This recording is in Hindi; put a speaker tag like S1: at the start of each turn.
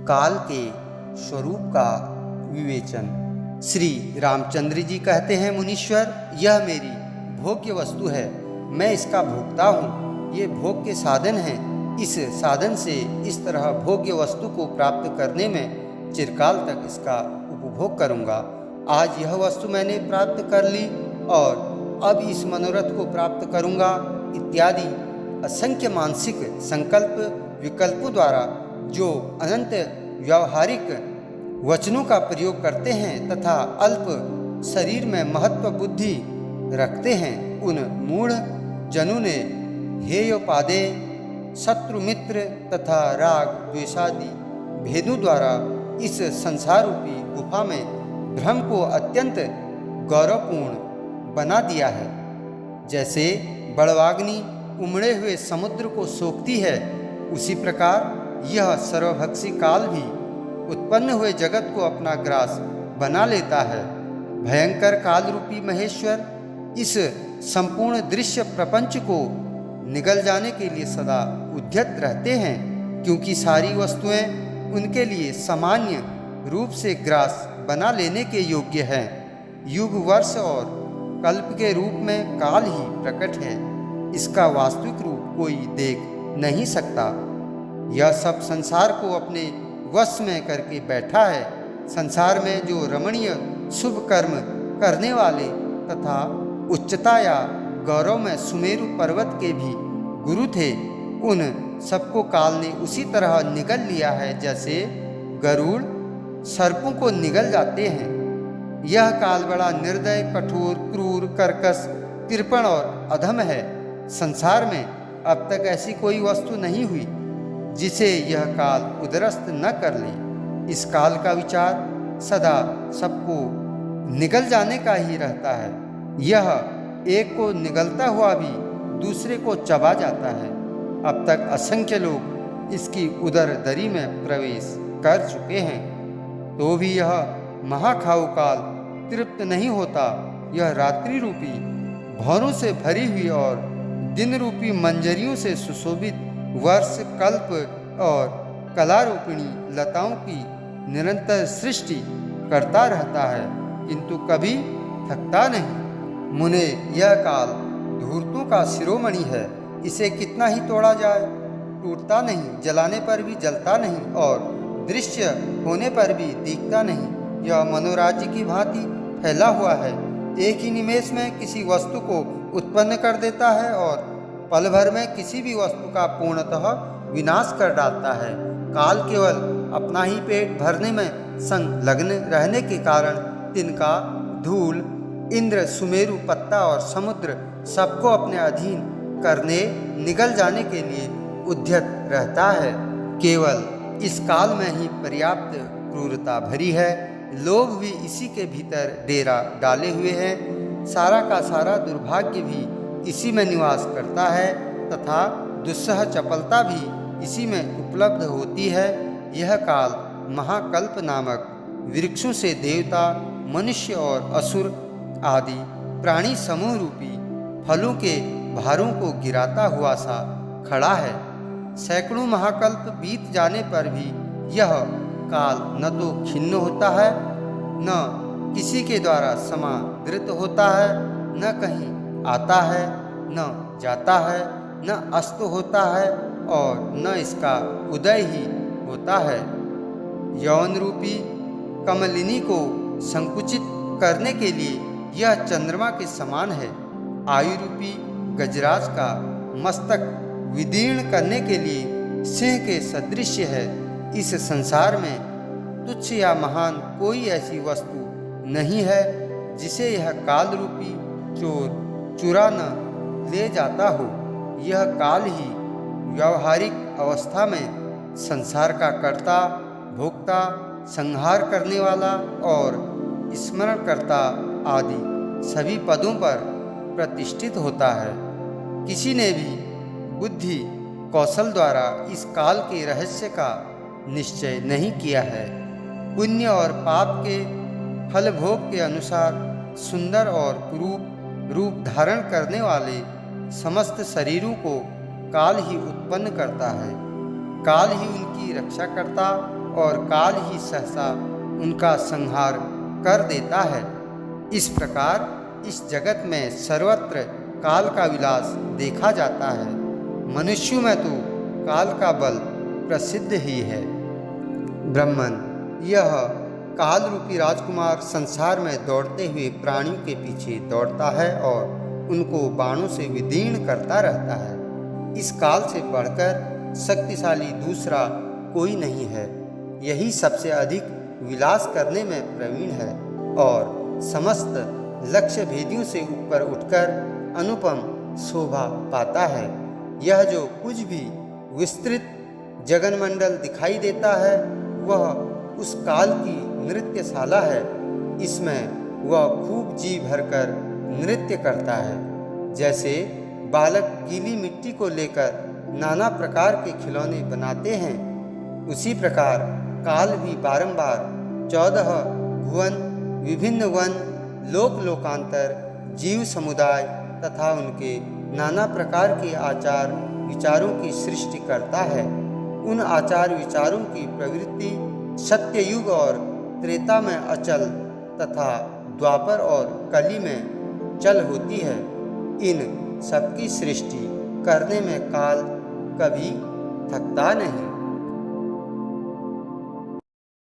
S1: काल के स्वरूप का विवेचन। श्री रामचंद्र जी कहते हैं, मुनीश्वर, यह मेरी भोग्य वस्तु है, मैं इसका भोक्ता हूँ। ये भोग के साधन हैं। इस साधन से इस तरह भोग्य वस्तु को प्राप्त करने में चिरकाल तक इसका उपभोग करूँगा। आज यह वस्तु मैंने प्राप्त कर ली और अब इस मनोरथ को प्राप्त करूँगा इत्यादि असंख्य मानसिक संकल्प विकल्पों द्वारा जो अनंत व्यावहारिक वचनों का प्रयोग करते हैं तथा अल्प शरीर में महत्व बुद्धि रखते हैं, उन मूढ़ जनों ने हेयोपादेय, शत्रु मित्र तथा राग द्वेषादि भेदों द्वारा इस संसार रूपी गुफा में भ्रम को अत्यंत गौरवपूर्ण बना दिया है। जैसे बड़वाग्नि उमड़े हुए समुद्र को सोखती है, उसी प्रकार यह सर्वभक्षी काल भी उत्पन्न हुए जगत को अपना ग्रास बना लेता है। भयंकर काल रूपी महेश्वर इस संपूर्ण दृश्य प्रपंच को निगल जाने के लिए सदा उद्यत रहते हैं, क्योंकि सारी वस्तुएं उनके लिए सामान्य रूप से ग्रास बना लेने के योग्य हैं। युग, वर्ष और कल्प के रूप में काल ही प्रकट है, इसका वास्तविक रूप कोई देख नहीं सकता। यह सब संसार को अपने वश में करके बैठा है। संसार में जो रमणीय शुभ कर्म करने वाले तथा उच्चता या गौरव में सुमेरु पर्वत के भी गुरु थे, उन सबको काल ने उसी तरह निगल लिया है जैसे गरुड़ सर्पों को निगल जाते हैं। यह काल बड़ा निर्दय, कठोर, क्रूर, कर्कश, कृपण और अधम है। संसार में अब तक ऐसी कोई वस्तु नहीं हुई जिसे यह काल उदरस्त न कर ले। इस काल का विचार सदा सबको निगल जाने का ही रहता है। यह एक को निगलता हुआ भी दूसरे को चबा जाता है। अब तक असंख्य लोग इसकी उदर दरी में प्रवेश कर चुके हैं, तो भी यह महाखाऊ काल तृप्त नहीं होता। यह रात्रि रूपी भौरों से भरी हुई और दिन रूपी मंजरियों से सुशोभित वर्ष, कल्प और कलारूपिणी लताओं की निरंतर सृष्टि करता रहता है, किंतु कभी थकता नहीं। मुने, यह काल धूर्तों का शिरोमणि है, इसे कितना ही तोड़ा जाए टूटता नहीं, जलाने पर भी जलता नहीं और दृश्य होने पर भी दिखता नहीं। यह मनोराज्य की भांति फैला हुआ है, एक ही निमेष में किसी वस्तु को उत्पन्न कर देता है और पल भर में किसी भी वस्तु का पूर्णतः विनाश कर डालता है। काल केवल अपना ही पेट भरने में संलग्न रहने के कारण तिनका, धूल, इंद्र, सुमेरु, पत्ता और समुद्र सबको अपने अधीन करने निगल जाने के लिए उद्यत रहता है। केवल इस काल में ही पर्याप्त क्रूरता भरी है। लोग भी इसी के भीतर डेरा डाले हुए हैं। सारा का सारा दुर्भाग्य भी इसी में निवास करता है तथा दुस्सह चपलता भी इसी में उपलब्ध होती है। यह काल महाकल्प नामक वृक्षों से देवता, मनुष्य और असुर आदि प्राणी समूह रूपी फलों के भारों को गिराता हुआ सा खड़ा है। सैकड़ों महाकल्प बीत जाने पर भी यह काल न तो खिन्न होता है, न किसी के द्वारा समादृत होता है, न कहीं आता है, न जाता है, न अस्त होता है और न इसका उदय ही होता है। यौन रूपी कमलिनी को संकुचित करने के लिए यह चंद्रमा के समान है। आयु रूपी गजराज का मस्तक विदीर्ण करने के लिए सिंह के सदृश है। इस संसार में तुच्छ या महान कोई ऐसी वस्तु नहीं है जिसे यह काल रूपी चोर चुरा न ले जाता हो। यह काल ही व्यावहारिक अवस्था में संसार का कर्ता, भोक्ता, संहार करने वाला और स्मरणकर्ता आदि सभी पदों पर प्रतिष्ठित होता है। किसी ने भी बुद्धि कौशल द्वारा इस काल के रहस्य का निश्चय नहीं किया है। पुण्य और पाप के फल भोग के अनुसार सुंदर और कुरूप रूप धारण करने वाले समस्त शरीरों को काल ही उत्पन्न करता है। काल ही उनकी रक्षा करता और काल ही सहसा उनका संहार कर देता है। इस प्रकार इस जगत में सर्वत्र काल का विलास देखा जाता है। मनुष्यों में तो काल का बल प्रसिद्ध ही है। ब्रह्मन, यह काल रूपी राजकुमार संसार में दौड़ते हुए प्राणियों के पीछे दौड़ता है और उनको बाणों से विदीर्ण करता रहता है। इस काल से बढ़कर शक्तिशाली दूसरा कोई नहीं है। यही सबसे अधिक विलास करने में प्रवीण है और समस्त लक्ष्य भेदियों से ऊपर उठकर अनुपम शोभा पाता है। यह जो कुछ भी विस्तृत जगनमंडल दिखाई देता है वह उस काल की नृत्यशाला है। इसमें वह खूब जी भरकर नृत्य करता है। जैसे बालक गीली मिट्टी को लेकर नाना प्रकार के खिलौने बनाते हैं, उसी प्रकार काल भी बारंबार 14 भुवन, विभिन्न वन, लोक लोकांतर, जीव समुदाय तथा उनके नाना प्रकार के आचार विचारों की सृष्टि करता है। उन आचार विचारों की प्रवृत्ति सत्ययुग और त्रेता में अचल तथा द्वापर और कली में चल होती है। इन सबकी सृष्टि करने में काल कभी थकता नहीं।